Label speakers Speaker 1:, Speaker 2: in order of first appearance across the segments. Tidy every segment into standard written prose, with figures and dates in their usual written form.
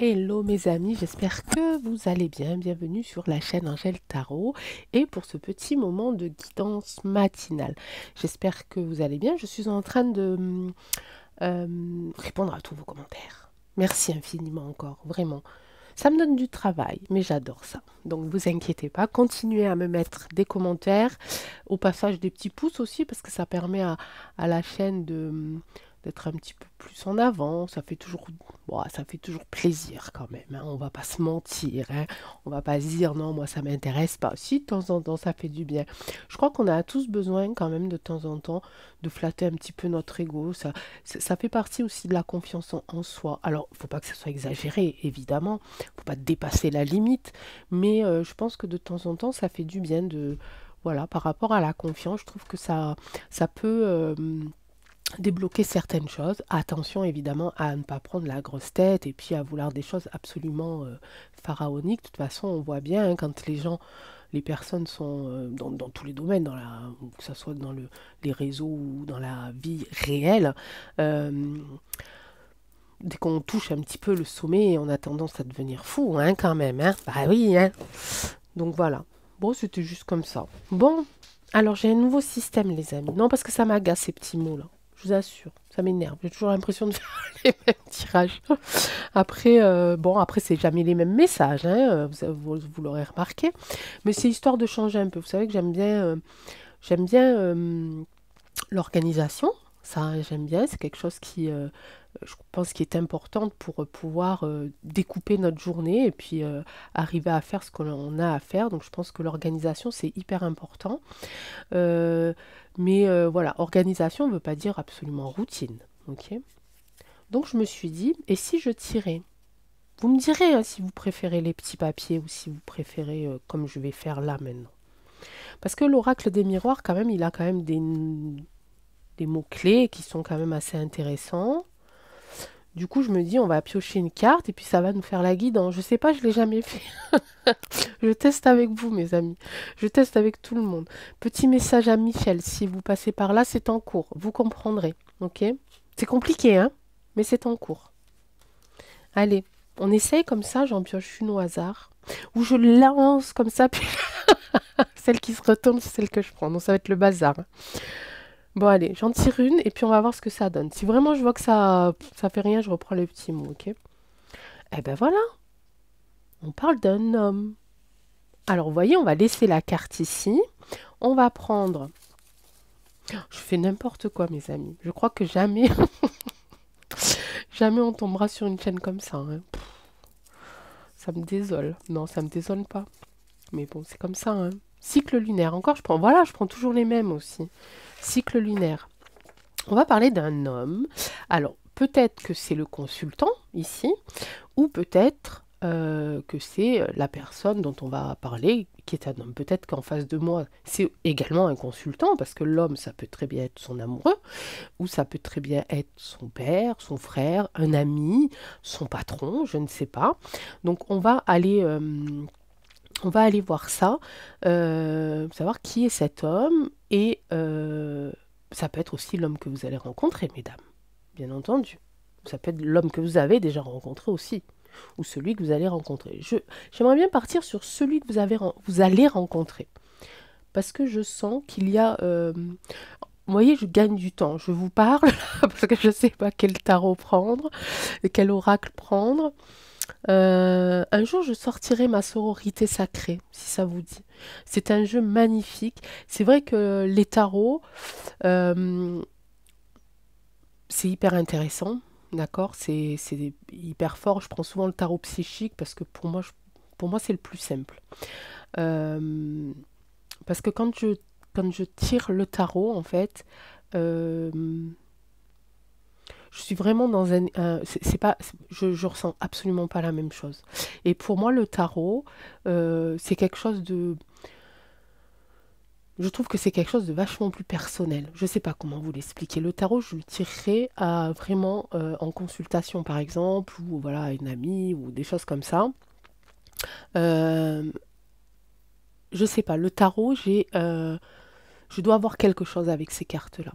Speaker 1: Hello mes amis, j'espère que vous allez bien. Bienvenue sur la chaîne Angèle Tarot et pour ce petit moment de guidance matinale. J'espère que vous allez bien. Je suis en train de répondre à tous vos commentaires. Merci infiniment encore, vraiment. Ça me donne du travail, mais j'adore ça. Donc, vous inquiétez pas, continuez à me mettre des commentaires, au passage des petits pouces aussi, parce que ça permet à la chaîne d'être un petit peu plus en avant. Ça fait toujours, bon, ça fait toujours plaisir quand même, hein. On va pas se mentir, hein. On va pas se dire non, moi ça m'intéresse pas. Si de temps en temps ça fait du bien. Je crois qu'on a tous besoin quand même de temps en temps de flatter un petit peu notre ego. Ça fait partie aussi de la confiance en soi. Alors, il faut pas que ça soit exagéré, évidemment. Faut pas dépasser la limite, mais je pense que de temps en temps, ça fait du bien de, voilà, par rapport à la confiance, je trouve que ça peut débloquer certaines choses. Attention évidemment à ne pas prendre la grosse tête et puis à vouloir des choses absolument pharaoniques. De toute façon, on voit bien hein, quand les personnes sont dans tous les domaines, que ce soit dans les réseaux ou dans la vie réelle, euh, dès qu'on touche un petit peu le sommet, on a tendance à devenir fou, hein, quand même, hein. Bah oui, hein. Donc voilà. Bon, c'était juste comme ça. Bon, alors j'ai un nouveau système, les amis. Non, parce que ça m'agace, ces petits mots-là. Je vous assure, ça m'énerve. J'ai toujours l'impression de faire les mêmes tirages. Après, bon, après, c'est jamais les mêmes messages, hein, vous l'aurez remarqué. Mais c'est histoire de changer un peu. Vous savez que j'aime bien l'organisation. Ça, j'aime bien. C'est quelque chose qui, je pense, qui est important pour pouvoir découper notre journée et puis arriver à faire ce qu'on a à faire. Donc, je pense que l'organisation, c'est hyper important. Euh, mais voilà, organisation ne veut pas dire absolument routine. Ok. Donc, je me suis dit, et si je tirais? Vous me direz hein, si vous préférez les petits papiers ou si vous préférez comme je vais faire là maintenant. Parce que l'oracle des miroirs, quand même, il a quand même des mots-clés qui sont quand même assez intéressants. Du coup, je me dis, on va piocher une carte et puis ça va nous faire la guidance. Je sais pas, je l'ai jamais fait. Je teste avec vous, mes amis. Je teste avec tout le monde. Petit message à Michel, si vous passez par là, c'est en cours. Vous comprendrez, ok? C'est compliqué, hein? Mais c'est en cours. Allez, on essaye comme ça, j'en pioche une au hasard. Ou je lance comme ça, puis celle qui se retourne, c'est celle que je prends. Donc ça va être le bazar, hein. Bon, allez, j'en tire une et puis on va voir ce que ça donne. Si vraiment je vois que ça fait rien, je reprends les petits mots, ok? Eh ben voilà, on parle d'un homme. Alors, vous voyez, on va laisser la carte ici. On va prendre... Je fais n'importe quoi, mes amis. Je crois que jamais, jamais on tombera sur une chaîne comme ça, hein. Ça me désole. Non, ça me désole pas. Mais bon, c'est comme ça, hein. Cycle lunaire. Encore, je prends... Voilà, je prends toujours les mêmes aussi. Cycle lunaire. On va parler d'un homme. Alors, peut-être que c'est le consultant, ici, ou peut-être que c'est la personne dont on va parler, qui est un homme. Peut-être qu'en face de moi, c'est également un consultant, parce que l'homme, ça peut très bien être son amoureux, ou ça peut très bien être son père, son frère, un ami, son patron, je ne sais pas. Donc, on va aller voir ça, savoir qui est cet homme, et ça peut être aussi l'homme que vous allez rencontrer, mesdames, bien entendu. Ça peut être l'homme que vous avez déjà rencontré aussi, ou celui que vous allez rencontrer. J'aimerais bien partir sur celui que vous allez rencontrer, parce que je sens qu'il y a... vous voyez, je gagne du temps. Je vous parle, parce que je ne sais pas quel tarot prendre, quel oracle prendre. Un jour, je sortirai ma sororité sacrée, si ça vous dit. C'est un jeu magnifique. C'est vrai que les tarots, euh, c'est hyper intéressant, d'accord? C'est hyper fort. Je prends souvent le tarot psychique parce que pour moi c'est le plus simple. Euh, Parce que quand je tire le tarot, en fait, euh, je suis vraiment dans c'est pas, je ressens absolument pas la même chose. Et pour moi, le tarot, c'est quelque chose de... Je trouve que c'est quelque chose de vachement plus personnel. Je sais pas comment vous l'expliquer. Le tarot, je le tirerai vraiment en consultation, par exemple, ou voilà, à une amie, ou des choses comme ça. Euh, je sais pas, le tarot, je dois avoir quelque chose avec ces cartes-là.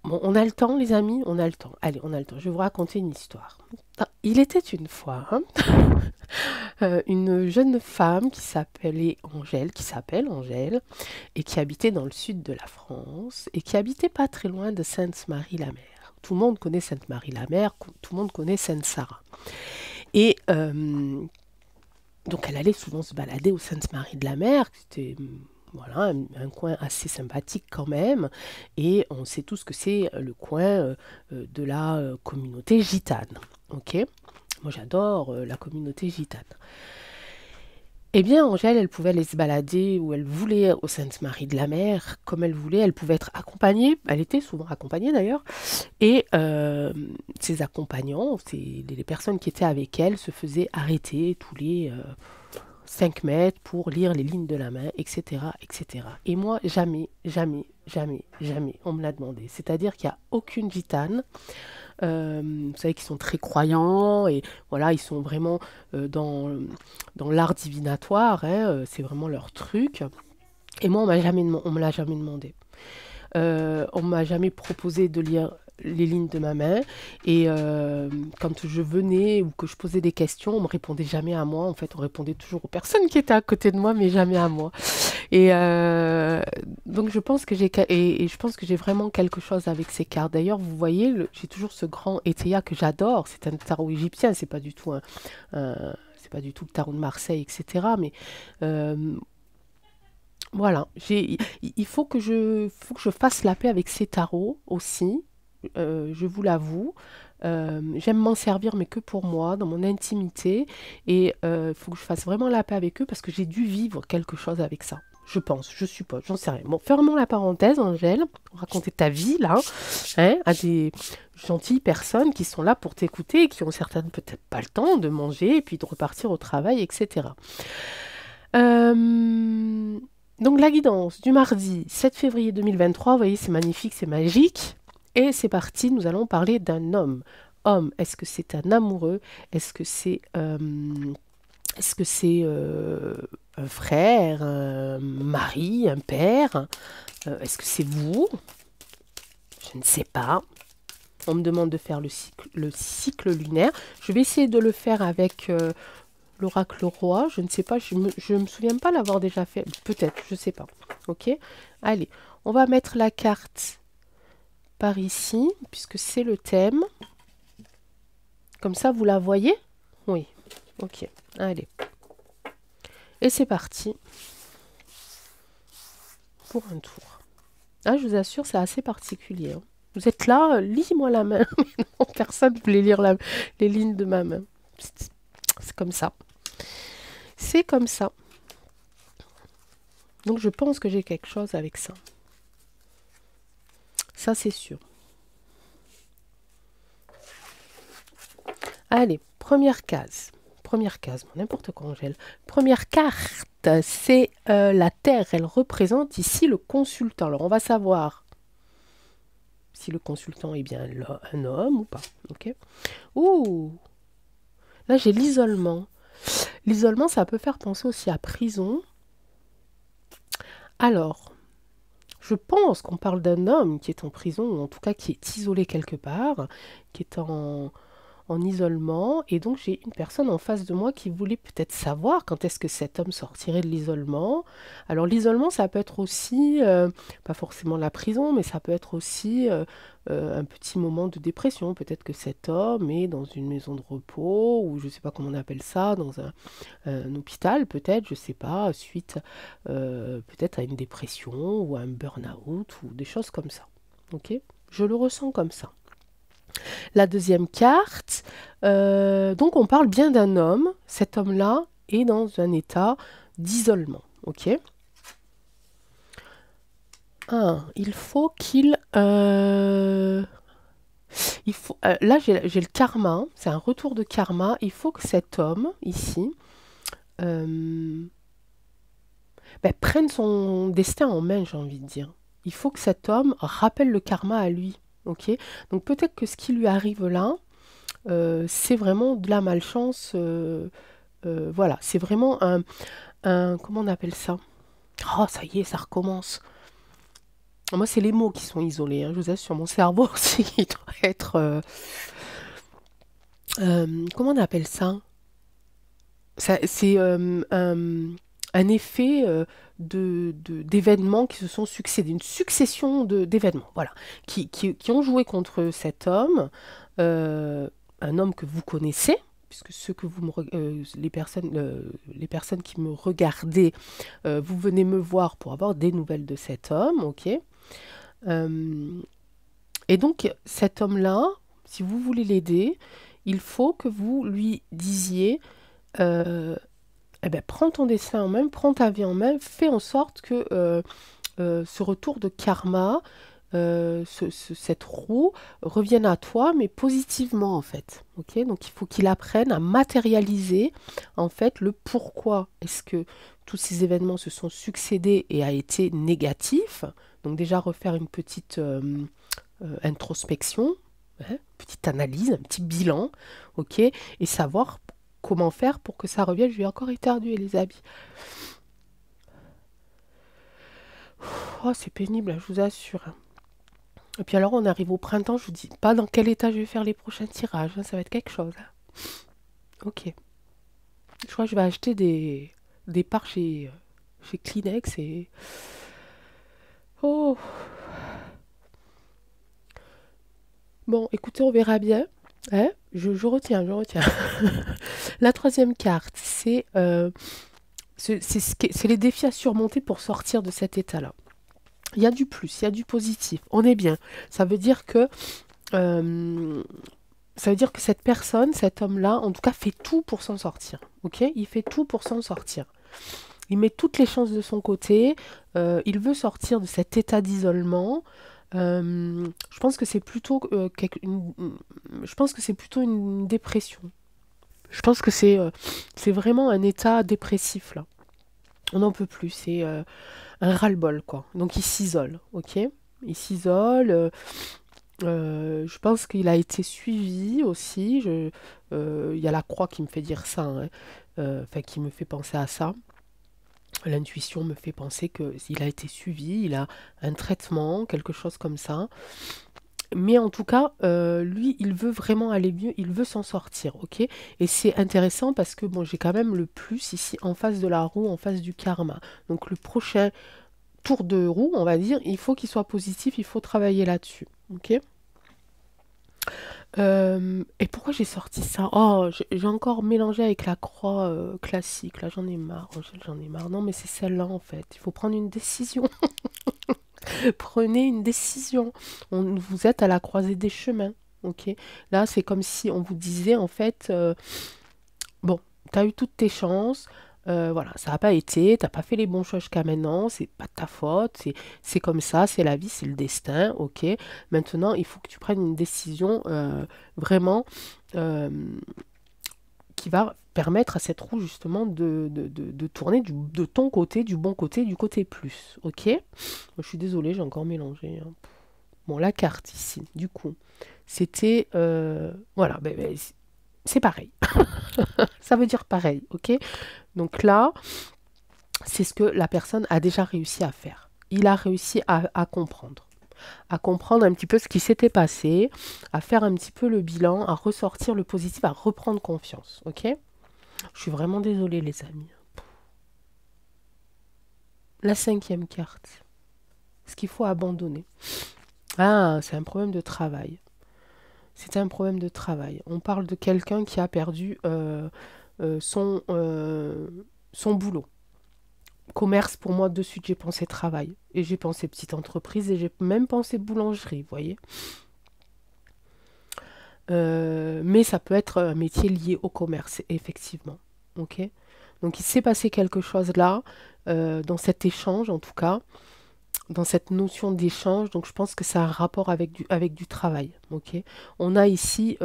Speaker 1: Bon, on a le temps, les amis, on a le temps. Allez, on a le temps. Je vais vous raconter une histoire. Ah, il était une fois une jeune femme qui s'appelle Angèle, et qui habitait dans le sud de la France, et qui habitait pas très loin de Sainte-Marie-la-Mer. Tout le monde connaît Sainte-Marie-la-Mer, tout le monde connaît Sainte-Sara. Et donc elle allait souvent se balader au Sainte-Marie-de-la-Mer, c'était voilà, un coin assez sympathique quand même, et on sait tous que c'est le coin de la communauté gitane. Ok? Moi j'adore la communauté gitane. Eh bien, Angèle, elle pouvait aller se balader où elle voulait au Sainte-Marie-de-la-Mer, comme elle voulait. Elle pouvait être accompagnée, elle était souvent accompagnée d'ailleurs, et ses accompagnants, les personnes qui étaient avec elle, se faisaient arrêter tous les 5 mètres pour lire les lignes de la main, etc., etc. Et moi, jamais, jamais, jamais, jamais, on me l'a demandé. C'est-à-dire qu'il n'y a aucune gitane. Vous savez qu'ils sont très croyants et voilà, ils sont vraiment dans l'art divinatoire, hein, c'est vraiment leur truc. Et moi, on me l'a jamais demandé. On m'a jamais proposé de lire les lignes de ma main. Et quand je venais ou que je posais des questions, on me répondait jamais à moi. En fait, on répondait toujours aux personnes qui étaient à côté de moi, mais jamais à moi. Et donc je pense que je pense que j'ai vraiment quelque chose avec ces cartes. D'ailleurs, vous voyez, j'ai toujours ce grand Eteia que j'adore. C'est un tarot égyptien, c'est pas du tout c'est pas du tout le tarot de Marseille, etc. Mais voilà, il faut que je fasse la paix avec ces tarots aussi. Je vous l'avoue. J'aime m'en servir, mais que pour moi, dans mon intimité. Et il faut que je fasse vraiment la paix avec eux parce que j'ai dû vivre quelque chose avec ça. Je pense, je suppose, j'en sais rien. Bon, fermons la parenthèse, Angèle. Raconter ta vie, là, hein, à des gentilles personnes qui sont là pour t'écouter et qui ont certaines peut-être pas le temps de manger et puis de repartir au travail, etc. Euh, donc, la guidance du mardi 7 février 2023, vous voyez, c'est magnifique, c'est magique. Et c'est parti, nous allons parler d'un homme. Homme, est-ce que c'est un amoureux? Est-ce que c'est un frère, un mari, un père? Est-ce que c'est vous? Je ne sais pas. On me demande de faire le cycle lunaire. Je vais essayer de le faire avec l'oracle roi. Je ne sais pas, je me souviens pas l'avoir déjà fait. Peut-être, je ne sais pas. Ok? Allez, on va mettre la carte par ici, puisque c'est le thème. Comme ça, vous la voyez? Oui. Ok. Allez. Et c'est parti pour un tour. Ah, je vous assure, c'est assez particulier. Hein. Vous êtes là, lis-moi la main. Non, personne ne voulait lire les lignes de ma main. C'est comme ça. C'est comme ça. Donc, je pense que j'ai quelque chose avec ça. Ça, c'est sûr. Allez, première case. Première case, n'importe quoi, Angèle. Première carte, c'est la Terre. Elle représente ici le consultant. Alors, on va savoir si le consultant est bien un homme ou pas. Ok. Ouh, là, j'ai l'isolement. L'isolement, ça peut faire penser aussi à prison. Alors, je pense qu'on parle d'un homme qui est en prison, ou en tout cas qui est isolé quelque part, qui est en isolement. Et donc, j'ai une personne en face de moi qui voulait peut-être savoir quand est-ce que cet homme sortirait de l'isolement. Alors, l'isolement, ça peut être aussi, pas forcément la prison, mais ça peut être aussi un petit moment de dépression. Peut-être que cet homme est dans une maison de repos, ou je ne sais pas comment on appelle ça, dans un hôpital, peut-être, je ne sais pas, suite peut-être à une dépression ou à un burn-out, ou des choses comme ça. Ok? Je le ressens comme ça. La deuxième carte, donc on parle bien d'un homme. Cet homme-là est dans un état d'isolement. Ok. Il faut là, j'ai le karma. C'est un retour de karma. Il faut que cet homme, ici, prenne son destin en main, j'ai envie de dire. Il faut que cet homme rappelle le karma à lui. Ok. Donc peut-être que ce qui lui arrive là, c'est vraiment de la malchance. Voilà, c'est vraiment comment on appelle ça? Oh, ça y est, ça recommence. Moi, c'est les mots qui sont isolés, hein, je vous assure. Mon cerveau aussi, il doit être... comment on appelle ça? C'est un effet d'événements qui se sont succédés, une succession d'événements, voilà, qui ont joué contre cet homme, euh, un homme que vous connaissez, puisque ceux que les personnes qui me regardaient, vous venez me voir pour avoir des nouvelles de cet homme, ok? Euh, et donc, cet homme-là, si vous voulez l'aider, il faut que vous lui disiez, euh, eh ben, prends ton destin en main, prends ta vie en main, fais en sorte que ce retour de karma, cette roue revienne à toi, mais positivement en fait. Ok, donc il faut qu'il apprenne à matérialiser en fait le pourquoi est-ce que tous ces événements se sont succédés et a été négatif. Donc déjà refaire une petite introspection, hein, petite analyse, un petit bilan, ok, et savoir comment faire pour que ça revienne. Je vais encore éternuer les habits. Oh, c'est pénible, hein, je vous assure. Et puis alors, on arrive au printemps, je vous dis pas dans quel état je vais faire les prochains tirages, hein, ça va être quelque chose, hein. Ok. Je crois que je vais acheter des parts chez Kleenex et... Oh. Bon, écoutez, on verra bien. Hein, je retiens, je retiens. La troisième carte, c'est les défis à surmonter pour sortir de cet état-là. Il y a du plus, il y a du positif. On est bien. Ça veut dire que euh, ça veut dire que cette personne, cet homme-là, en tout cas, fait tout pour s'en sortir. Ok? Il fait tout pour s'en sortir. Il met toutes les chances de son côté. Il veut sortir de cet état d'isolement. Je pense que c'est plutôt je pense que c'est plutôt une dépression. Je pense que c'est vraiment un état dépressif là. On n'en peut plus. C'est un ras-le-bol quoi. Donc il s'isole. Ok? Il s'isole. Je pense qu'il a été suivi aussi. Il y a la croix qui me fait dire ça, hein, enfin qui me fait penser à ça. L'intuition me fait penser qu'il a été suivi, il a un traitement, quelque chose comme ça. Mais en tout cas, lui, il veut vraiment aller mieux, il veut s'en sortir, ok? Et c'est intéressant parce que bon, j'ai quand même le plus ici en face de la roue, en face du karma. Donc le prochain tour de roue, on va dire, il faut qu'il soit positif, il faut travailler là-dessus, ok? Et pourquoi j'ai sorti ça? Oh, j'ai encore mélangé avec la croix classique. Là, j'en ai marre. Angèle, j'en ai marre. Non, mais c'est celle-là en fait. Il faut prendre une décision. Prenez une décision. Vous êtes à la croisée des chemins. Ok. Là, c'est comme si on vous disait en fait, bon, t'as eu toutes tes chances. Voilà, ça n'a pas été, t'as pas fait les bons choix jusqu'à maintenant, c'est pas de ta faute, c'est comme ça, c'est la vie, c'est le destin, ok. Maintenant, il faut que tu prennes une décision vraiment euh, qui va permettre à cette roue justement de tourner de ton côté, du bon côté, du côté plus, ok. Je suis désolée, j'ai encore mélangé, hein. Bon, la carte ici, du coup, c'était, voilà, c'est pareil, ça veut dire pareil, ok. Donc là, c'est ce que la personne a déjà réussi à faire. Il a réussi à comprendre un petit peu ce qui s'était passé, à faire un petit peu le bilan, à ressortir le positif, à reprendre confiance. Ok? Je suis vraiment désolée, les amis. La cinquième carte. Ce qu'il faut abandonner. Ah, c'est un problème de travail. C'est un problème de travail. On parle de quelqu'un qui a perdu son boulot. Commerce, pour moi, de suite, j'ai pensé travail. Et j'ai pensé petite entreprise et j'ai même pensé boulangerie, vous voyez. Mais ça peut être un métier lié au commerce, effectivement. Ok. Donc il s'est passé quelque chose là, dans cet échange en tout cas, dans cette notion d'échange. Donc je pense que ça a un rapport avec du travail. Ok. On a ici,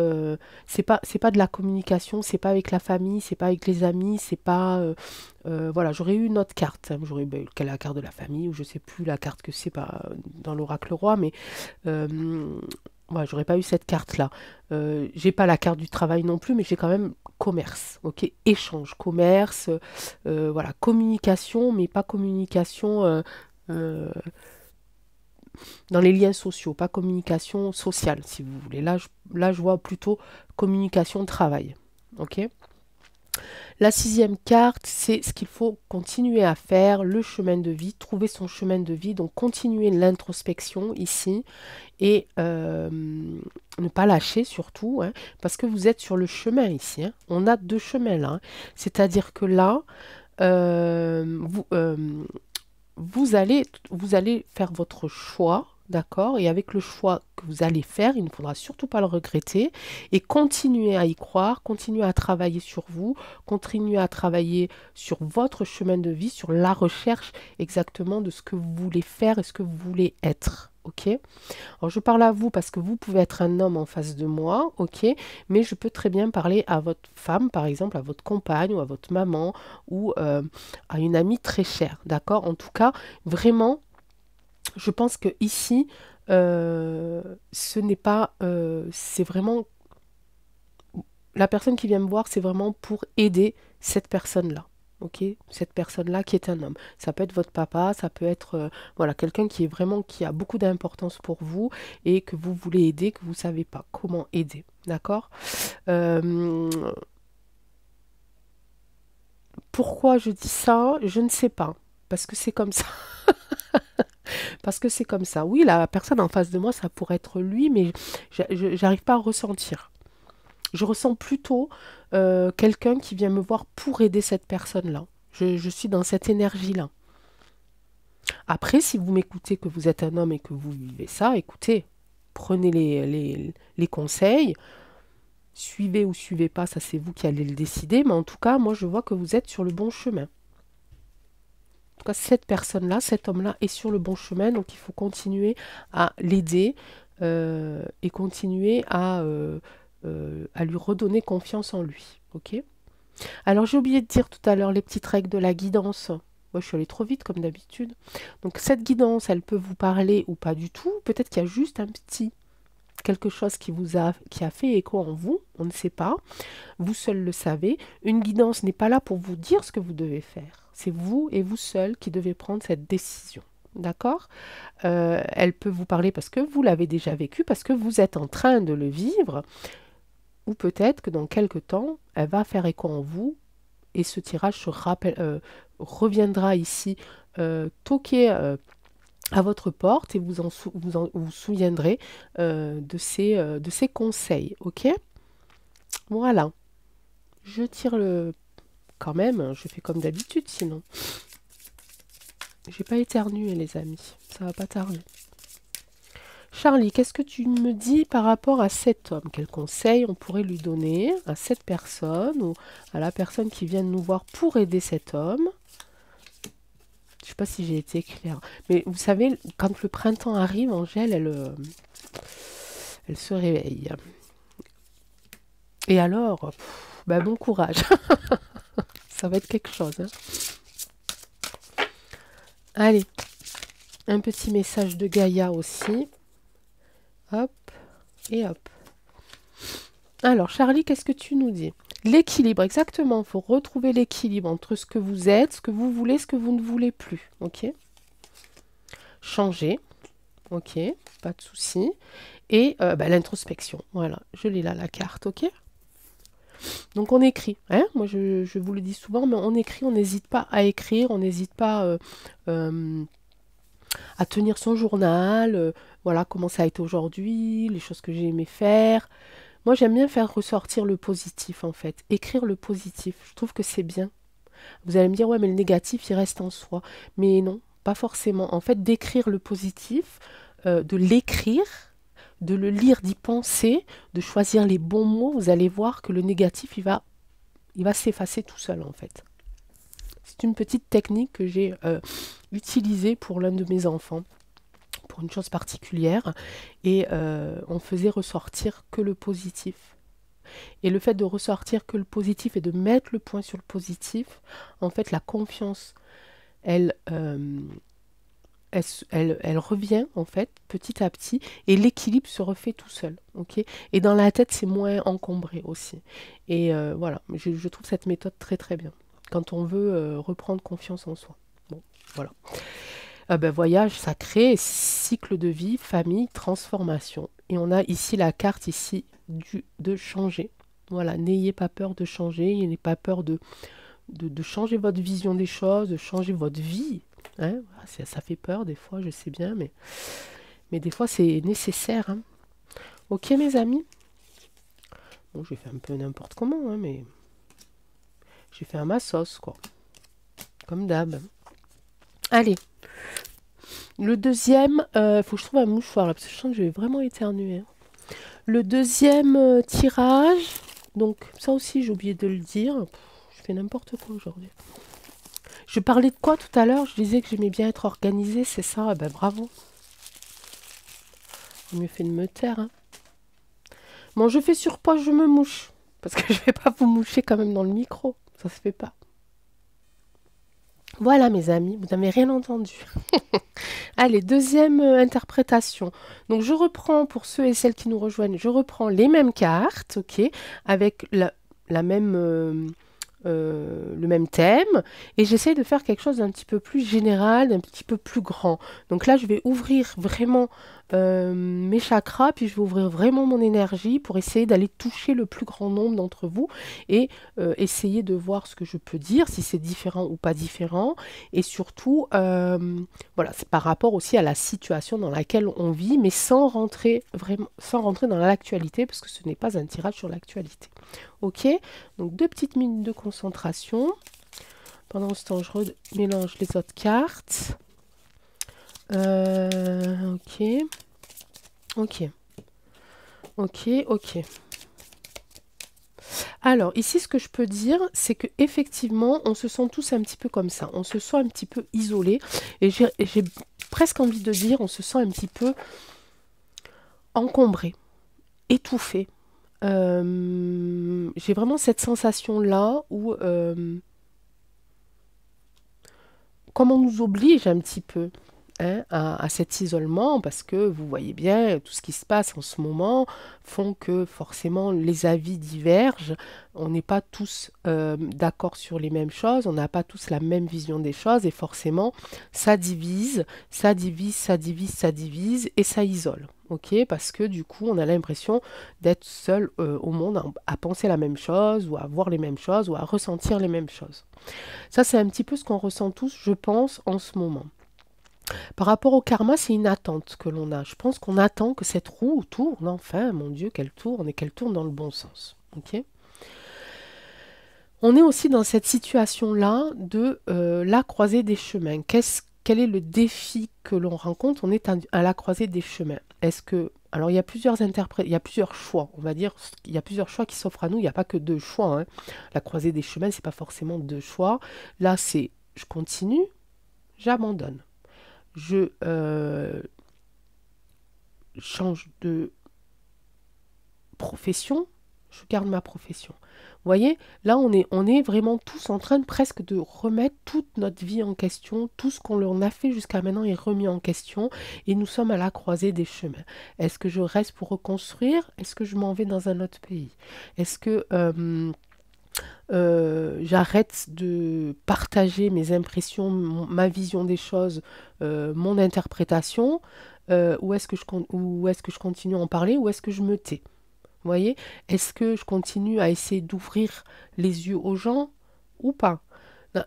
Speaker 1: c'est pas de la communication, c'est pas avec la famille, c'est pas avec les amis, c'est pas, voilà. J'aurais eu une autre carte, hein. J'aurais eu la carte de la famille ou je sais plus la carte que c'est pas dans l'oracle roi, mais ouais, j'aurais pas eu cette carte-là. J'ai pas la carte du travail non plus, mais j'ai quand même commerce, ok? Échange, commerce, voilà, communication, mais pas communication. Euh, dans les liens sociaux, pas communication sociale, si vous voulez. Là, je vois plutôt communication travail. Ok? La sixième carte, c'est ce qu'il faut continuer à faire, le chemin de vie, trouver son chemin de vie, donc continuer l'introspection ici et ne pas lâcher surtout, hein, parce que vous êtes sur le chemin ici. Hein. On a deux chemins là. Hein. C'est-à-dire que là, vous, vous allez faire votre choix, d'accord? Et avec le choix que vous allez faire, il ne faudra surtout pas le regretter et continuer à y croire, continuer à travailler sur vous, continuer à travailler sur votre chemin de vie, sur la recherche exactement de ce que vous voulez faire et ce que vous voulez être. Ok? Alors je parle à vous parce que vous pouvez être un homme en face de moi, ok? Mais je peux très bien parler à votre femme, par exemple, à votre compagne ou à votre maman ou à une amie très chère, d'accord? En tout cas, vraiment, je pense que ici, ce n'est pas, c'est vraiment la personne qui vient me voir, c'est vraiment pour aider cette personne-là. Ok, cette personne-là qui est un homme. Ça peut être votre papa, ça peut être voilà, quelqu'un qui est vraiment qui a beaucoup d'importance pour vous et que vous voulez aider, que vous ne savez pas comment aider. D'accord. Euh, Pourquoi je dis ça? Je ne sais pas. Parce que c'est comme ça. Parce que c'est comme ça. Oui, la personne en face de moi, ça pourrait être lui, mais j'arrive pas à ressentir. Je ressens plutôt quelqu'un qui vient me voir pour aider cette personne-là. Je suis dans cette énergie-là. Après, si vous m'écoutez, que vous êtes un homme et que vous vivez ça, écoutez, prenez les conseils, suivez ou suivez pas, ça c'est vous qui allez le décider, mais en tout cas, moi je vois que vous êtes sur le bon chemin. En tout cas, cette personne-là, cet homme-là est sur le bon chemin, donc il faut continuer à l'aider et continuer à lui redonner confiance en lui. Ok? Alors j'ai oublié de dire tout à l'heure les petites règles de la guidance. Moi je suis allée trop vite comme d'habitude. Donc cette guidance, elle peut vous parler ou pas du tout. Peut-être qu'il y a juste un petit quelque chose qui a fait écho en vous, on ne sait pas. Vous seul le savez. Une guidance n'est pas là pour vous dire ce que vous devez faire. C'est vous et vous seul qui devez prendre cette décision. D'accord? Elle peut vous parler parce que vous l'avez déjà vécu, parce que vous êtes en train de le vivre, ou peut-être que dans quelques temps, elle va faire écho en vous et ce tirage reviendra ici toquer à votre porte et vous souviendrez de ces conseils. Ok? Voilà. Je tire le... Quand même, je fais comme d'habitude sinon. J'ai pas éternué les amis. Ça va pas tarder. Charlie, qu'est-ce que tu me dis par rapport à cet homme? Quel conseil on pourrait lui donner à cette personne ou à la personne qui vient de nous voir pour aider cet homme? Je sais pas si j'ai été claire. Mais vous savez, quand le printemps arrive, Angèle, elle se réveille. Et alors, bah, bon courage. Ça va être quelque chose. Hein. Allez, un petit message de Gaïa aussi. Hop, et hop. Alors, Charlie, qu'est-ce que tu nous dis? L'équilibre, exactement. Il faut retrouver l'équilibre entre ce que vous êtes, ce que vous voulez, ce que vous ne voulez plus. Ok? Changer. Ok, pas de souci. Et bah, l'introspection. Voilà, je l'ai là, la carte. Ok? Donc, on écrit. Hein, moi, je vous le dis souvent, mais on écrit, on n'hésite pas à écrire, on n'hésite pas à tenir son journal. Voilà, comment ça a été aujourd'hui, les choses que j'ai aimé faire. Moi, j'aime bien faire ressortir le positif, en fait. Écrire le positif. Je trouve que c'est bien. Vous allez me dire, ouais, mais le négatif, il reste en soi. Mais non, pas forcément. En fait, d'écrire le positif, de l'écrire, de le lire, d'y penser, de choisir les bons mots, vous allez voir que le négatif, il va s'effacer tout seul, en fait. C'est une petite technique que j'ai utilisée pour l'un de mes enfants, pour une chose particulière, et on faisait ressortir que le positif. Et le fait de ressortir que le positif et de mettre le point sur le positif, en fait, la confiance, elle, elle revient, en fait, petit à petit, et l'équilibre se refait tout seul. Ok. Et dans la tête, c'est moins encombré aussi. Et voilà, je trouve cette méthode très très bien, quand on veut reprendre confiance en soi. Bon, voilà. Ah ben, voyage sacré, cycle de vie, famille, transformation. Et on a ici la carte ici de changer. Voilà, n'ayez pas peur de changer, n'ayez pas peur de changer votre vision des choses, de changer votre vie. Hein. Voilà, ça fait peur des fois, je sais bien, mais des fois c'est nécessaire. Hein. Ok mes amis? Bon, j'ai fait un peu n'importe comment, hein, mais j'ai fait à ma sauce, quoi. Comme d'hab. Allez, le deuxième, faut que je trouve un mouchoir, là, parce que je sens que je vais vraiment éternuer. Hein. Le deuxième tirage, donc ça aussi j'ai oublié de le dire. Pff, je fais n'importe quoi aujourd'hui. Je parlais de quoi tout à l'heure? Je disais que j'aimais bien être organisée, c'est ça? Eh ben bravo. Mieux fait de me taire. Hein. Bon, je fais surpoids, je me mouche. Parce que je vais pas vous moucher quand même dans le micro. Ça se fait pas. Voilà mes amis, vous n'avez rien entendu. Allez, deuxième interprétation. Donc je reprends, pour ceux et celles qui nous rejoignent, je reprends les mêmes cartes, ok, avec la même, le même thème, et j'essaie de faire quelque chose d'un petit peu plus général, d'un petit peu plus grand. Donc là, je vais ouvrir vraiment mes chakras, puis je vais ouvrir vraiment mon énergie pour essayer d'aller toucher le plus grand nombre d'entre vous et essayer de voir ce que je peux dire, si c'est différent ou pas différent, et surtout, voilà, c'est par rapport aussi à la situation dans laquelle on vit, mais sans rentrer vraiment, sans rentrer dans l'actualité, parce que ce n'est pas un tirage sur l'actualité. Ok, donc 2 petites minutes de concentration. Pendant ce temps, je mélange les autres cartes. Ok. Ok. Ok, ok. Alors, ici, ce que je peux dire, c'est que effectivement, on se sent tous un petit peu comme ça. On se sent un petit peu isolé. Et j'ai presque envie de dire, on se sent un petit peu encombré, étouffé. J'ai vraiment cette sensation-là où, comme on nous oblige un petit peu hein, à cet isolement, parce que vous voyez bien, tout ce qui se passe en ce moment font que forcément les avis divergent, on n'est pas tous d'accord sur les mêmes choses, on n'a pas tous la même vision des choses, et forcément ça divise, ça divise, ça divise, ça divise, et ça isole. Ok, parce que du coup, on a l'impression d'être seul au monde à penser la même chose, ou à voir les mêmes choses, ou à ressentir les mêmes choses. Ça, c'est un petit peu ce qu'on ressent tous, je pense, en ce moment. Par rapport au karma, c'est une attente que l'on a. Je pense qu'on attend que cette roue tourne, enfin, mon Dieu, qu'elle tourne, et qu'elle tourne dans le bon sens. Ok ? On est aussi dans cette situation-là de la croisée des chemins. Quel est le défi que l'on rencontre? On est à la croisée des chemins. Est-ce que... Alors, il y a plusieurs il y a plusieurs choix, on va dire. Il y a plusieurs choix qui s'offrent à nous. Il n'y a pas que deux choix. Hein. La croisée des chemins, c'est pas forcément deux choix. Là, c'est je continue, j'abandonne. Je change de profession, je garde ma profession. Vous voyez, là, on est vraiment tous en train de presque de remettre toute notre vie en question. Tout ce qu'on a fait jusqu'à maintenant est remis en question et nous sommes à la croisée des chemins. Est-ce que je reste pour reconstruire? Est-ce que je m'en vais dans un autre pays? Est-ce que j'arrête de partager mes impressions, ma vision des choses, mon interprétation, ou est-ce que je continue à en parler, ou est-ce que je me tais? Vous voyez? Est-ce que je continue à essayer d'ouvrir les yeux aux gens ou pas?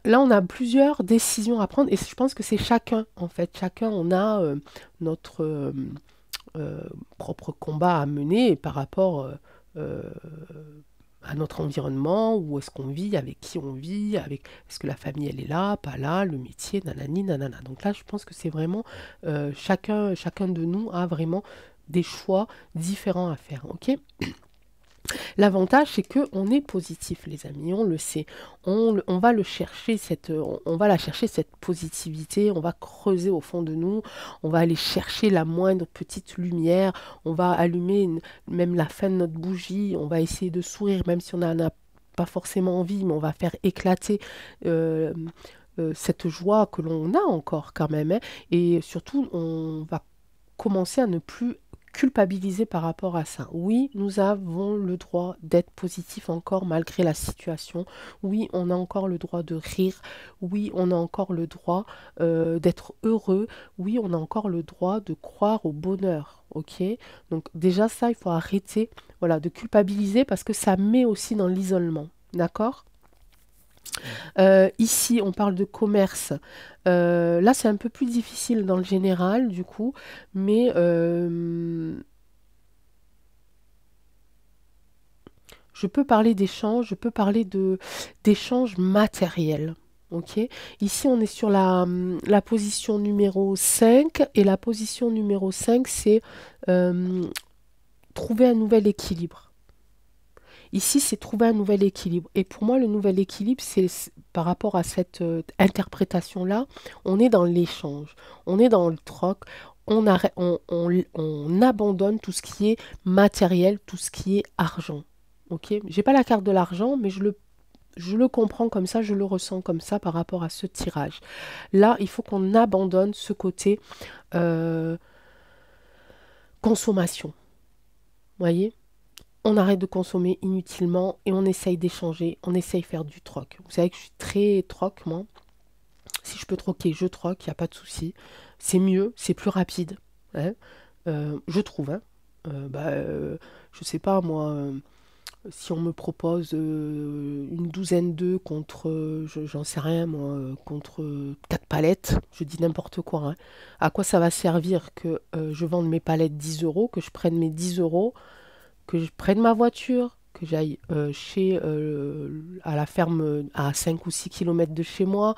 Speaker 1: Là, on a plusieurs décisions à prendre et je pense que c'est chacun, en fait. Chacun, on a notre propre combat à mener par rapport euh, à notre environnement, où est-ce qu'on vit, avec qui on vit, avec est-ce que la famille elle est là, pas là, le métier, nanani, nanana. Donc là, je pense que c'est vraiment chacun de nous a vraiment des choix différents à faire, ok? L'avantage, c'est que on est positif, les amis, on le sait. On va le chercher, on va la chercher, cette positivité, on va creuser au fond de nous, on va aller chercher la moindre petite lumière, on va allumer même la fin de notre bougie, on va essayer de sourire, même si on n'en a pas forcément envie, mais on va faire éclater cette joie que l'on a encore quand même. Hein, et surtout, on va commencer à ne plus culpabiliser par rapport à ça. Oui, nous avons le droit d'être positif encore malgré la situation. Oui, on a encore le droit de rire. Oui, on a encore le droit d'être heureux. Oui, on a encore le droit de croire au bonheur. Ok? Donc déjà ça, il faut arrêter, voilà, de culpabiliser parce que ça met aussi dans l'isolement. D'accord? Ici, on parle de commerce. Là, c'est un peu plus difficile dans le général, du coup, mais je peux parler d'échange, je peux parler d'échange matériel. Ok. Ici, on est sur la position numéro 5 et la position numéro 5 c'est euh, trouver un nouvel équilibre. Ici, c'est trouver un nouvel équilibre. Et pour moi, le nouvel équilibre, par rapport à cette interprétation-là, on est dans l'échange, on est dans le troc, on abandonne tout ce qui est matériel, tout ce qui est argent. Ok? J'ai pas la carte de l'argent, mais je le comprends comme ça, je le ressens comme ça par rapport à ce tirage. Là, il faut qu'on abandonne ce côté euh, consommation. Vous voyez? On arrête de consommer inutilement et on essaye d'échanger, on essaye de faire du troc. Vous savez que je suis très troc, moi. Si je peux troquer, je troque, il n'y a pas de souci. C'est mieux, c'est plus rapide, hein. Je trouve. Hein. Je sais pas, moi, si on me propose une douzaine d'œufs contre, j'en sais rien, moi, contre 4 palettes, je dis n'importe quoi. Hein. À quoi ça va servir que je vende mes palettes 10 euros, que je prenne mes 10 euros, que je prenne ma voiture, que j'aille à la ferme à 5 ou 6 kilomètres de chez moi,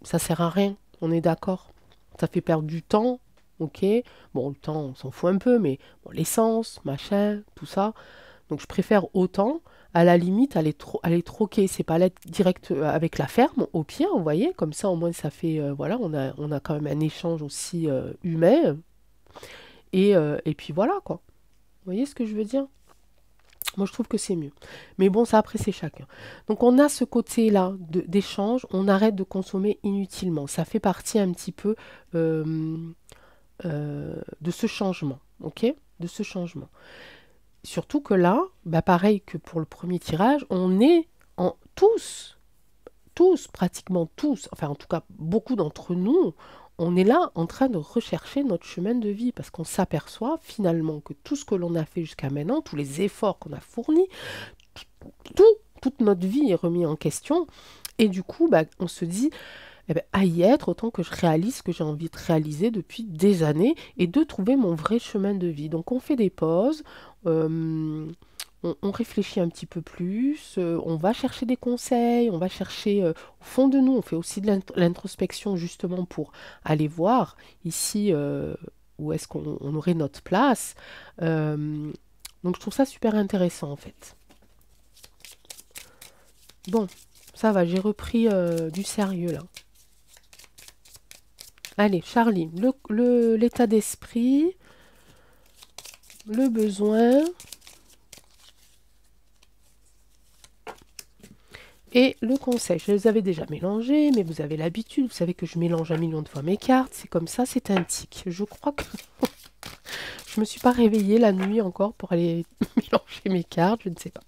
Speaker 1: ça sert à rien, on est d'accord. Ça fait perdre du temps, ok. Bon, le temps, on s'en fout un peu, mais bon, l'essence, machin, tout ça. Donc je préfère autant, à la limite, aller troquer ces palettes direct avec la ferme, au pied, vous voyez, comme ça au moins ça fait, voilà, on a quand même un échange aussi humain, et puis voilà, quoi. Vous voyez ce que je veux dire? Moi, je trouve que c'est mieux. Mais bon, ça, après, c'est chacun. Donc, on a ce côté-là d'échange. On arrête de consommer inutilement. Ça fait partie un petit peu euh, de ce changement. OK? De ce changement. Surtout que là, bah, pareil que pour le premier tirage, on est tous, pratiquement tous, enfin en tout cas beaucoup d'entre nous, on est là en train de rechercher notre chemin de vie parce qu'on s'aperçoit finalement que tout ce que l'on a fait jusqu'à maintenant, tous les efforts qu'on a fournis, toute notre vie est remis en question et du coup, bah, on se dit, eh ben, à y être, autant que je réalise ce que j'ai envie de réaliser depuis des années et de trouver mon vrai chemin de vie. Donc on fait des pauses, on réfléchit un petit peu plus, on va chercher des conseils, on va chercher au fond de nous, on fait aussi de l'introspection justement pour aller voir ici où est-ce qu'on aurait notre place. Donc je trouve ça super intéressant en fait. Bon, ça va, j'ai repris du sérieux là. Allez, Charlie, l'état d'esprit, le besoin et le conseil. Je les avais déjà mélangés, mais vous avez l'habitude, vous savez que je mélange 1 million de fois mes cartes, c'est comme ça, c'est un tic. Je crois que je me suis pas réveillée la nuit encore pour aller mélanger mes cartes, je ne sais pas.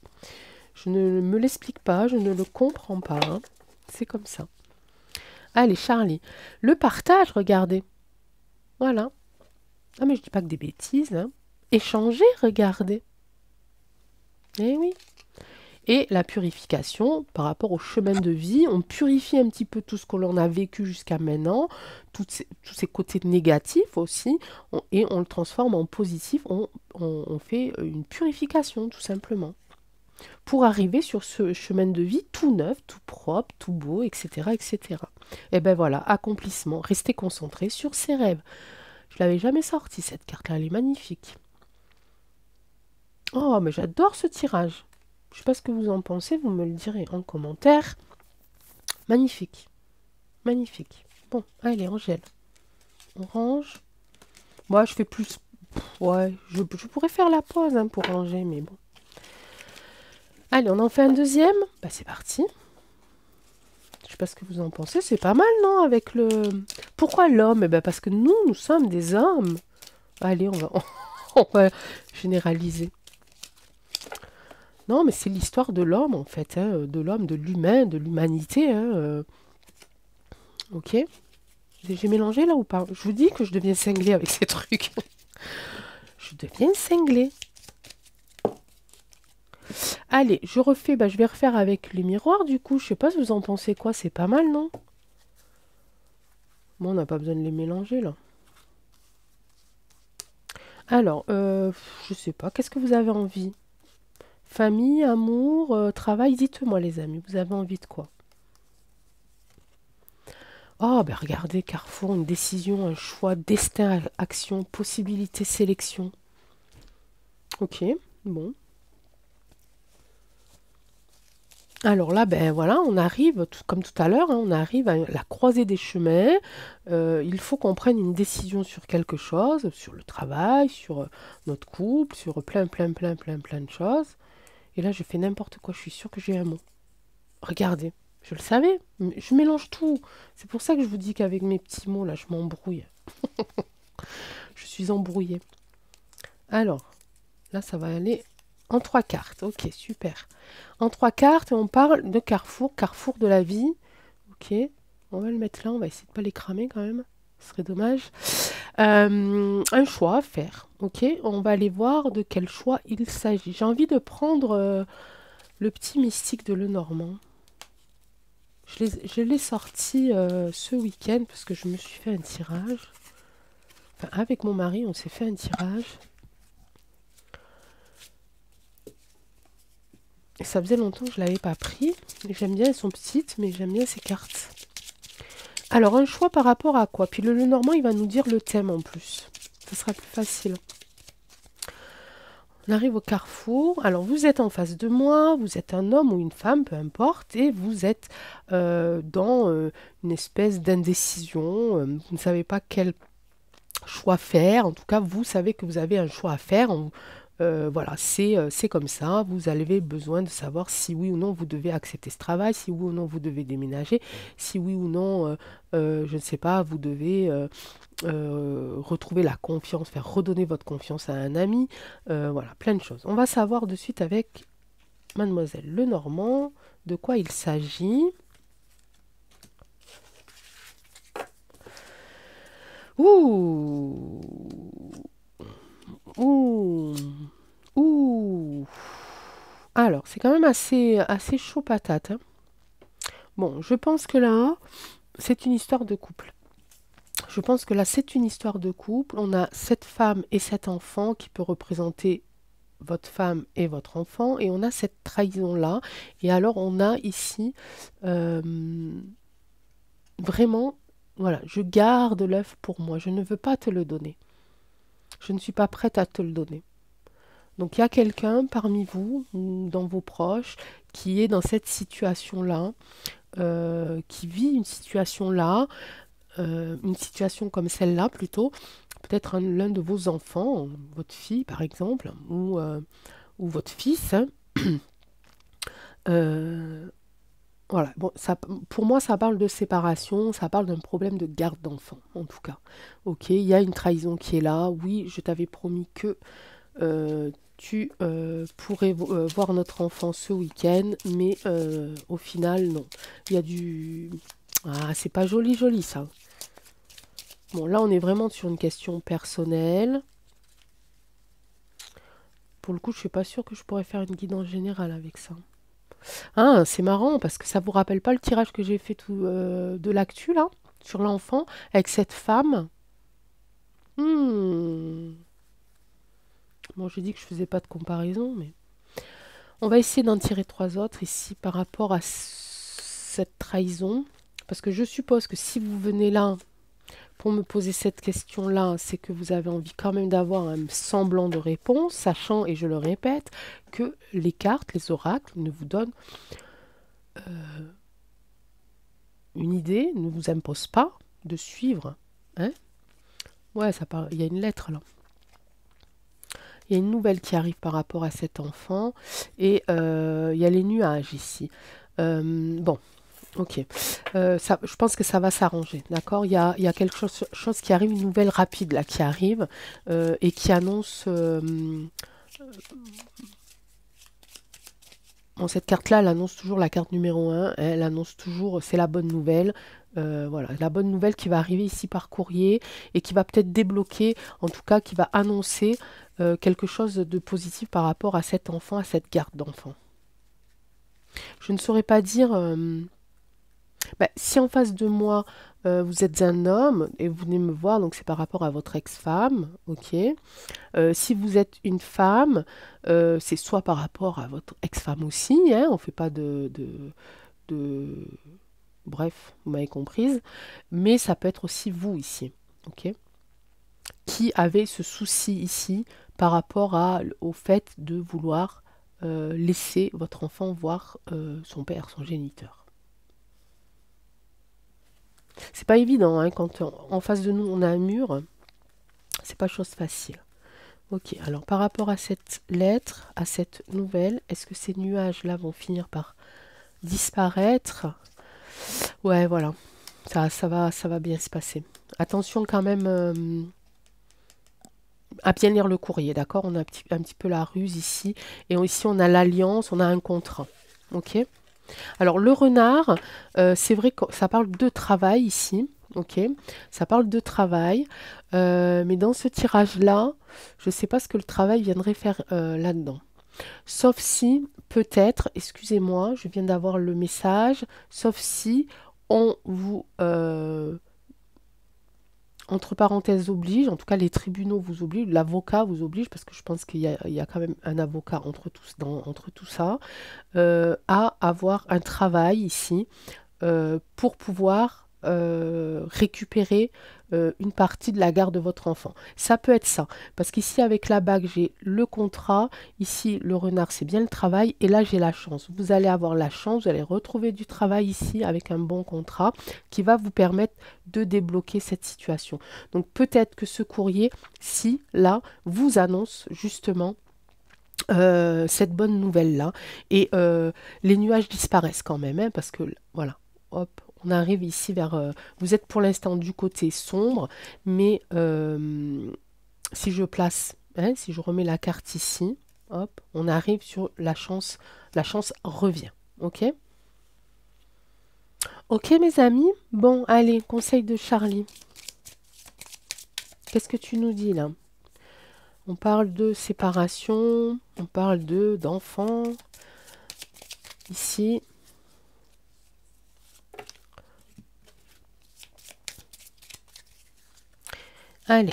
Speaker 1: Je ne me l'explique pas, je ne le comprends pas, hein. C'est comme ça. Allez, Charlie, le partage, regardez. Voilà. Ah, mais je dis pas que des bêtises, hein. Échanger, regardez. Eh oui. Et la purification par rapport au chemin de vie, on purifie un petit peu tout ce que l'on a vécu jusqu'à maintenant, tous ces côtés négatifs aussi, et on le transforme en positif, on fait une purification tout simplement, pour arriver sur ce chemin de vie tout neuf, tout propre, tout beau, etc. etc. Et ben voilà, accomplissement, restez concentré sur ses rêves. Je l'avais jamais sorti cette carte-là, elle est magnifique. Oh, mais j'adore ce tirage. Je sais pas ce que vous en pensez, vous me le direz en commentaire. Magnifique. Magnifique. Bon, allez, Angèle. On range. Moi, je fais plus... Ouais, je pourrais faire la pause hein, pour ranger, mais bon. Allez, on en fait un deuxième. Bah, c'est parti. Je sais pas ce que vous en pensez. C'est pas mal, non, avec le... Pourquoi l'homme? Eh ben, parce que nous sommes des hommes. Allez, on va généraliser. Non, mais c'est l'histoire de l'homme, en fait, hein, de l'homme, de l'humain, de l'humanité. Hein, ok. J'ai mélangé là ou pas? Je vous dis que je deviens cinglée avec ces trucs. Je deviens cinglée. Allez, je refais, bah, je vais refaire avec les miroirs du coup. Je sais pas si vous en pensez quoi, c'est pas mal, non? Bon, on n'a pas besoin de les mélanger là. Alors, je sais pas, qu'est-ce que vous avez envie? Famille, amour, travail, dites-moi les amis, vous avez envie de quoi? Oh, ben regardez, Carrefour, une décision, un choix, destin, action, possibilité, sélection. Ok, bon. Alors là, ben voilà, on arrive, comme tout à l'heure, hein, on arrive à la croisée des chemins. Il faut qu'on prenne une décision sur quelque chose, sur le travail, sur notre couple, sur plein de choses. Et là, je fais n'importe quoi, je suis sûre que j'ai un mot. Regardez, je le savais, je mélange tout. C'est pour ça que je vous dis qu'avec mes petits mots, là, je m'embrouille. Je suis embrouillée. Alors, là, ça va aller en 3 cartes. Ok, super. En 3 cartes, on parle de Carrefour, Carrefour de la vie. Ok, on va le mettre là, on va essayer de ne pas les cramer quand même. Ce serait dommage. Un choix à faire. Ok, on va aller voir de quel choix il s'agit. J'ai envie de prendre le petit mystique de Lenormand. Je l'ai sorti ce week-end parce que je me suis fait un tirage. Enfin, avec mon mari, on s'est fait un tirage. Et ça faisait longtemps que je ne l'avais pas pris. J'aime bien, elles sont petites, mais j'aime bien ces cartes. Alors, un choix par rapport à quoi? Puis le Lenormand, il va nous dire le thème en plus. Ce sera plus facile. On arrive au carrefour. Alors, vous êtes en face de moi, vous êtes un homme ou une femme, peu importe, et vous êtes dans une espèce d'indécision. Vous ne savez pas quel choix faire. En tout cas, vous savez que vous avez un choix à faire. Voilà, c'est comme ça. Vous avez besoin de savoir si oui ou non vous devez accepter ce travail, si oui ou non vous devez déménager, si oui ou non, je ne sais pas, vous devez retrouver la confiance, faire redonner votre confiance à un ami. Voilà, plein de choses. On va savoir de suite avec Mademoiselle Lenormand de quoi il s'agit. Ouh, ouh, ouh. Alors, c'est quand même assez chaud patate, hein. Bon, je pense que là, c'est une histoire de couple. Je pense que là, c'est une histoire de couple. On a cette femme et cet enfant qui peut représenter votre femme et votre enfant. Et on a cette trahison-là. Et alors, on a ici euh, vraiment, voilà, je garde l'œuf pour moi. Je ne veux pas te le donner. Je ne suis pas prête à te le donner. Donc il y a quelqu'un parmi vous, ou dans vos proches, qui est dans cette situation-là, qui vit une situation comme celle-là plutôt, peut-être l'un de vos enfants, votre fille par exemple, ou votre fils, hein. Euh, voilà, bon, ça, pour moi ça parle de séparation, ça parle d'un problème de garde d'enfant en tout cas. Ok, il y a une trahison qui est là, oui, je t'avais promis que tu pourrais voir notre enfant ce week-end, mais au final, non. Il y a du... Ah, c'est pas joli, joli, ça. Bon, là, on est vraiment sur une question personnelle. Pour le coup, je suis pas sûre que je pourrais faire une guidance générale avec ça. Ah, c'est marrant, parce que ça vous rappelle pas le tirage que j'ai fait de l'actu, là, sur l'enfant, avec cette femme. Hmm. Bon, j'ai dit que je faisais pas de comparaison, mais... On va essayer d'en tirer 3 autres ici par rapport à cette trahison. Parce que je suppose que si vous venez là pour me poser cette question-là, c'est que vous avez envie quand même d'avoir un semblant de réponse, sachant, et je le répète, que les cartes, les oracles ne vous donnent une idée, ne vous imposent pas de suivre. Hein? Ouais, ça parle, il y a une lettre là. Il y a une nouvelle qui arrive par rapport à cet enfant et il y a les nuages ici. Bon, Ok. Je pense que ça va s'arranger, d'accord? Il y a quelque chose qui arrive, une nouvelle rapide là qui arrive et qui annonce. Bon, cette carte-là, elle annonce toujours la carte numéro un. Elle annonce toujours, c'est la bonne nouvelle. Voilà, la bonne nouvelle qui va arriver ici par courrier et qui va peut-être débloquer, en tout cas qui va annoncer quelque chose de positif par rapport à cet enfant, à cette garde d'enfant. Je ne saurais pas dire. Bah, si en face de moi, vous êtes un homme et vous venez me voir, donc c'est par rapport à votre ex-femme, ok. Si vous êtes une femme, c'est soit par rapport à votre ex-femme aussi, hein, on ne fait pas de... Bref, vous m'avez comprise, mais ça peut être aussi vous ici, ok, qui avez ce souci ici par rapport au fait de vouloir laisser votre enfant voir son père, son géniteur. C'est pas évident, hein, quand en face de nous on a un mur, c'est pas chose facile. Ok, alors par rapport à cette lettre, à cette nouvelle, est-ce que ces nuages-là vont finir par disparaître? Ouais, voilà, ça va bien se passer. Attention quand même à bien lire le courrier, d'accord? On a un petit peu la ruse ici, et ici on a l'alliance, on a un contrat. Ok? Alors le renard, c'est vrai que ça parle de travail ici. Ok, ça parle de travail, mais dans ce tirage-là, je ne sais pas ce que le travail viendrait faire là-dedans. Sauf si, peut-être, excusez-moi, je viens d'avoir le message, sauf si on vous, entre parenthèses, oblige, en tout cas les tribunaux vous obligent, l'avocat vous oblige, parce que je pense qu'il y a quand même un avocat entre tout ça, à avoir un travail ici pour pouvoir récupérer une partie de la garde de votre enfant. Ça peut être ça, parce qu'ici avec la bague, j'ai le contrat, ici le renard, c'est bien le travail, et là j'ai la chance. Vous allez avoir la chance, vous allez retrouver du travail ici avec un bon contrat qui va vous permettre de débloquer cette situation. Donc peut-être que ce courrier, si là, vous annonce justement cette bonne nouvelle-là. Et les nuages disparaissent quand même, hein, parce que voilà, hop, on arrive ici vers... vous êtes pour l'instant du côté sombre, mais si je place, hein, si je remets la carte ici, hop, on arrive sur la chance revient. Ok? Ok mes amis? Bon, allez, conseil de Charlie. Qu'est-ce que tu nous dis là? On parle de séparation, on parle d'enfants. Ici, allez.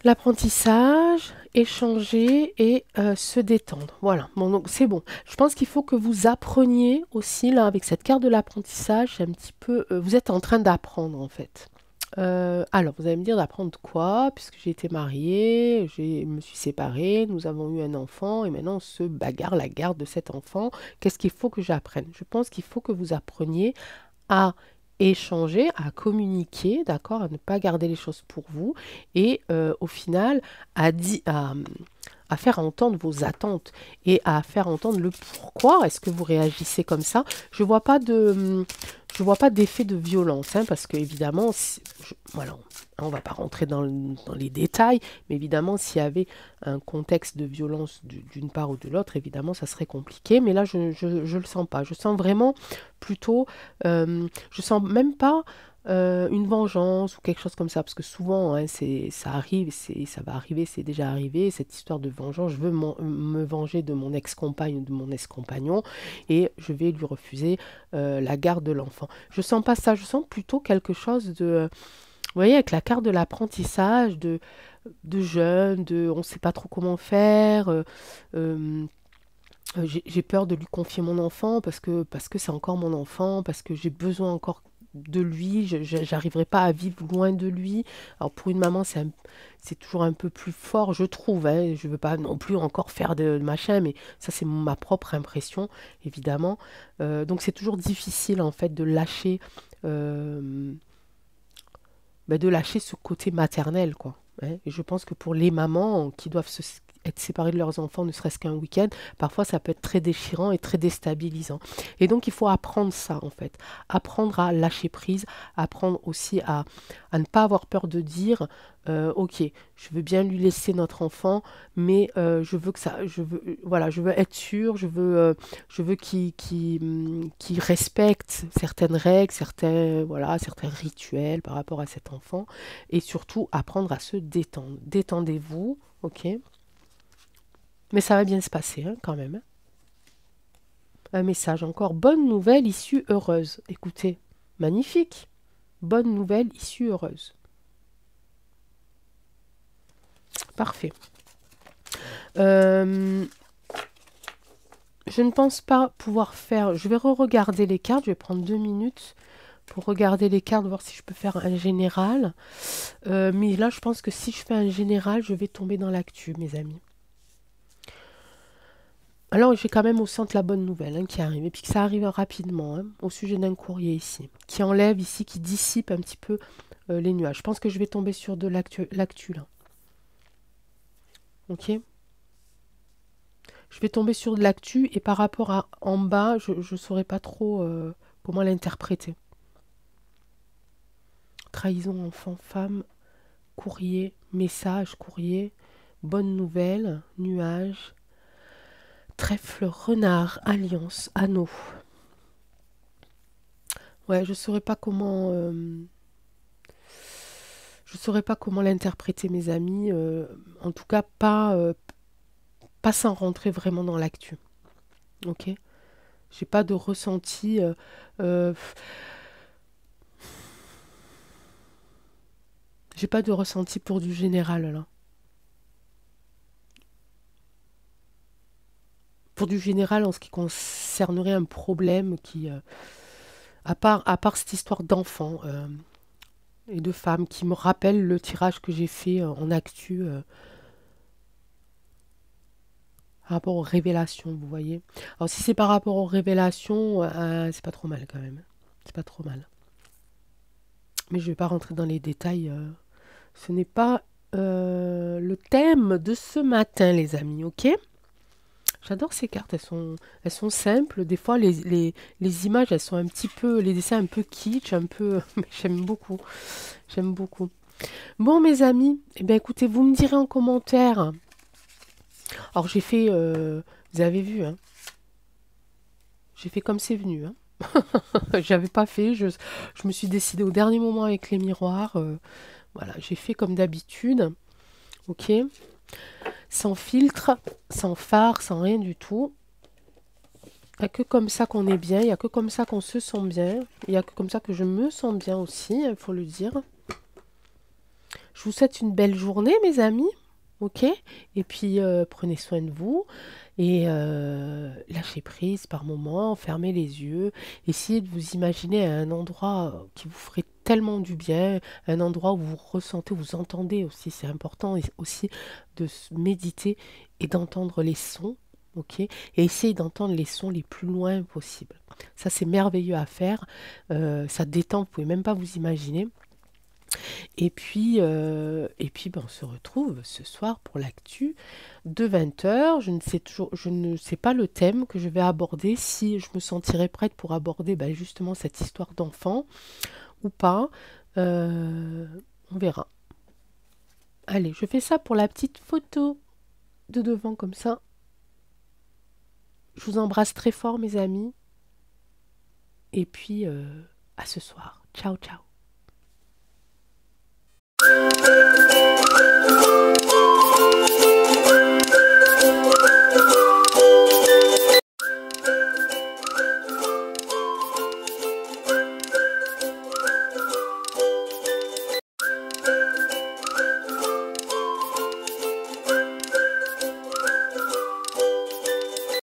Speaker 1: L'apprentissage, échanger et se détendre. Voilà, bon, donc c'est bon. Je pense qu'il faut que vous appreniez aussi, là, avec cette carte de l'apprentissage, c'est un petit peu... vous êtes en train d'apprendre, en fait. Alors, vous allez me dire d'apprendre quoi? Puisque j'ai été mariée, je me suis séparée, nous avons eu un enfant, et maintenant on se bagarre la garde de cet enfant. Qu'est-ce qu'il faut que j'apprenne? Je pense qu'il faut que vous appreniez à échanger, à communiquer, d'accord, à ne pas garder les choses pour vous et au final à faire entendre vos attentes et à faire entendre le pourquoi est-ce que vous réagissez comme ça. Je vois pas d'effet de violence, hein, parce que évidemment, voilà, on va pas rentrer dans les détails, mais évidemment, s'il y avait un contexte de violence d'une part ou de l'autre, évidemment, ça serait compliqué. Mais là, je le sens pas. Je sens vraiment plutôt, je sens même pas une vengeance ou quelque chose comme ça, parce que souvent, hein, ça arrive, ça va arriver, c'est déjà arrivé, cette histoire de vengeance, je veux me venger de mon ex-compagne ou de mon ex-compagnon, et je vais lui refuser la garde de l'enfant. Je sens pas ça, je sens plutôt quelque chose de, vous voyez, avec la carte de l'apprentissage, de jeunes, on ne sait pas trop comment faire, j'ai peur de lui confier mon enfant parce que c'est encore mon enfant, parce que j'ai besoin encore de lui, j'arriverai pas à vivre loin de lui. Alors pour une maman, c'est toujours un peu plus fort, je trouve, hein. Je veux pas non plus encore faire de machin, mais ça c'est ma propre impression, évidemment. Donc c'est toujours difficile en fait euh, de lâcher ce côté maternel, quoi. Hein. Et je pense que pour les mamans qui doivent être séparés de leurs enfants, ne serait-ce qu'un week-end, parfois ça peut être très déchirant et très déstabilisant. Et donc il faut apprendre ça en fait, apprendre à lâcher prise, apprendre aussi à ne pas avoir peur de dire, ok, je veux bien lui laisser notre enfant, mais je veux que ça, voilà, je veux être sûr, je veux qu'il respecte certaines règles, voilà, certains rituels par rapport à cet enfant, et surtout apprendre à se détendre. Détendez-vous, ok? Mais ça va bien se passer, hein, quand même, hein. Un message encore. Bonne nouvelle, issue heureuse. Écoutez, magnifique. Bonne nouvelle, issue heureuse. Parfait. Je ne pense pas pouvoir faire... Je vais re-regarder les cartes. Je vais prendre 2 minutes pour regarder les cartes, voir si je peux faire un général. Mais là, je pense que si je fais un général, je vais tomber dans l'actu, mes amis. Alors, j'ai quand même au centre la bonne nouvelle, hein, qui arrive. Et puis que ça arrive rapidement, hein, au sujet d'un courrier ici. Qui enlève ici, qui dissipe un petit peu les nuages. Je pense que je vais tomber sur de l'actu là. Ok? Je vais tomber sur de l'actu et par rapport à en bas, je ne saurais pas trop comment l'interpréter. Trahison, enfant, femme, courrier, message, courrier, bonne nouvelle, nuage, trèfle, renard, alliance, anneau. Ouais, je saurais pas comment... je saurais pas comment l'interpréter, mes amis. En tout cas, pas sans rentrer vraiment dans l'actu. Ok? J'ai pas de ressenti. Euh, j'ai pas de ressenti pour du général là. Pour du général en ce qui concernerait un problème qui, à part cette histoire d'enfants et de femmes qui me rappelle le tirage que j'ai fait en actu par rapport aux révélations, vous voyez. Alors si c'est par rapport aux révélations, c'est pas trop mal quand même. C'est pas trop mal. Mais je vais pas rentrer dans les détails. Ce n'est pas le thème de ce matin, les amis, ok? J'adore ces cartes, elles sont simples. Des fois, les images, elles sont un petit peu, les dessins un peu kitsch, un peu... Mais j'aime beaucoup, j'aime beaucoup. Bon, mes amis, eh bien, écoutez, vous me direz en commentaire. Alors, j'ai fait, vous avez vu, hein, j'ai fait comme c'est venu, hein. J'avais pas fait, je me suis décidée au dernier moment avec les miroirs. Voilà, j'ai fait comme d'habitude, ok? Sans filtre, sans phare, sans rien du tout. Il n'y a que comme ça qu'on est bien, il n'y a que comme ça qu'on se sent bien. Il n'y a que comme ça que je me sens bien aussi, il faut le dire. Je vous souhaite une belle journée, mes amis. Ok? Et puis, prenez soin de vous. Et lâchez prise par moment, fermez les yeux. Essayez de vous imaginer à un endroit qui vous ferait tellement du bien. Un endroit où vous ressentez, vous entendez aussi. C'est important aussi de méditer et d'entendre les sons. Ok, et essayez d'entendre les sons les plus loin possible. Ça, c'est merveilleux à faire. Ça détend, vous pouvez même pas vous imaginer. Et puis ben, on se retrouve ce soir pour l'actu de 20 heures. Je ne sais pas le thème que je vais aborder, si je me sentirai prête pour aborder ben, justement cette histoire d'enfant ou pas. On verra. Allez, je fais ça pour la petite photo de devant comme ça. Je vous embrasse très fort, mes amis. Et puis, à ce soir. Ciao, ciao.